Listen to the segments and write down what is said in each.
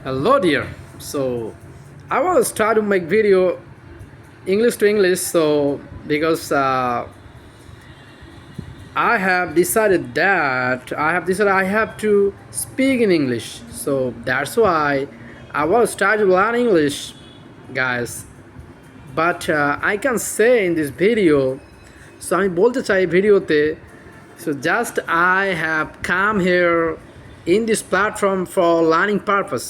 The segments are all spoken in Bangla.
Hello dear. So I want to start to make video English to English. So because I have to speak in English. So that's why I want to start to learn English, guys. But I can say in this video. So আমি বলতে চাই ভিডিওতে. So just I have come here in this platform for learning purpose.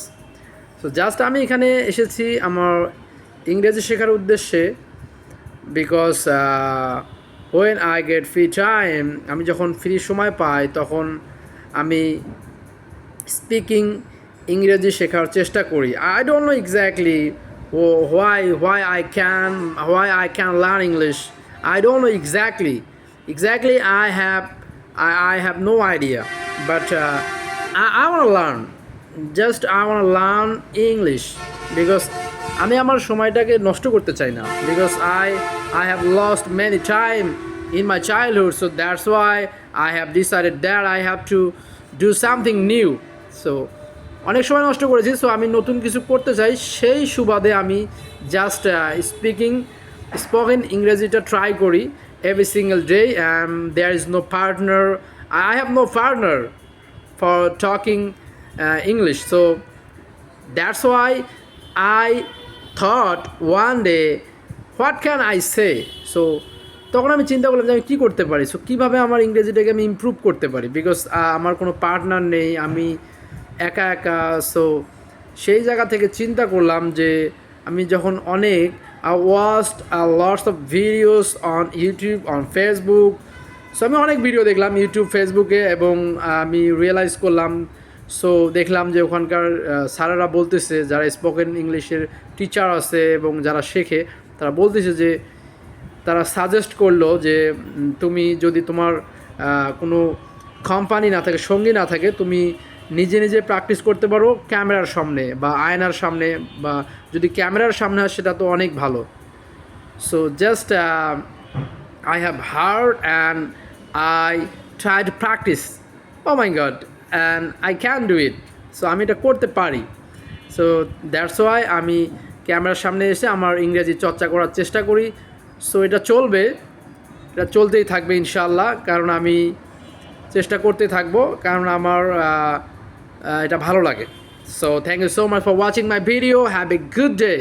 So just আমি এখানে এসেছি আমার ইংরেজি শেখার উদ্দেশ্যে because when I get free time, আমি যখন ফ্রি সময় পাই তখন আমি স্পিকিং ইংরেজি শেখার চেষ্টা করি। I don't know exactly why I can learn English. I don't know exactly I have no idea, but I want to learn. Just I want to learn English because আমি আমার সময়টাকে নষ্ট করতে চাই না, because I have lost many time in my childhood, so that's why I have decided that I have to do something new. So অনেক সময় নষ্ট করেছি, সো আমি নতুন কিছু করতে চাই, সেই সুবাদে আমি জাস্ট স্পোকেন ইংরেজিটা ট্রাই করি every single day, and there is no partner. I have no partner for talking English, so that's why I thought one day what can I say. So তখন আমি চিন্তা করলাম যে আমি কী করতে পারি, সো কীভাবে আমার ইংরেজিটাকে আমি ইমপ্রুভ করতে পারি, বিকজ আমার কোনো পার্টনার নেই, আমি একা একা। সো সেই জায়গা থেকে চিন্তা করলাম যে আমি যখন অনেক watched lots of videos on YouTube, on Facebook. So আমি অনেক ভিডিও দেখলাম ইউটিউব, ফেসবুকে, এবং আমি রিয়েলাইজ করলাম, সো দেখলাম যে ওখানকার স্যারেরা বলতেছে, যারা স্পোকেন ইংলিশের টিচার আছে এবং যারা শেখে, তারা বলতেছে যে তারা সাজেস্ট করলো যে তুমি যদি তোমার কোনো কোম্পানি না থাকে, সঙ্গী না থাকে, তুমি নিজে নিজে প্র্যাকটিস করতে পারো ক্যামেরার সামনে বা আয়নার সামনে, বা যদি ক্যামেরার সামনে হয় সেটা তো অনেক ভালো। So just I have heard and I try to practice. Oh my god, and I can do it. So আমি এটা করতে পারি। সো দ্যাটস ওয়াই আমি ক্যামেরার সামনে এসে আমার ইংরেজি চর্চা করার চেষ্টা করি। সো এটা চলবে, এটা চলতেই থাকবে ইনশাআল্লাহ, কারণ আমি চেষ্টা করতে থাকবো, কারণ আমার এটা ভালো লাগে। So thank you so much for watching my video. Have a good day.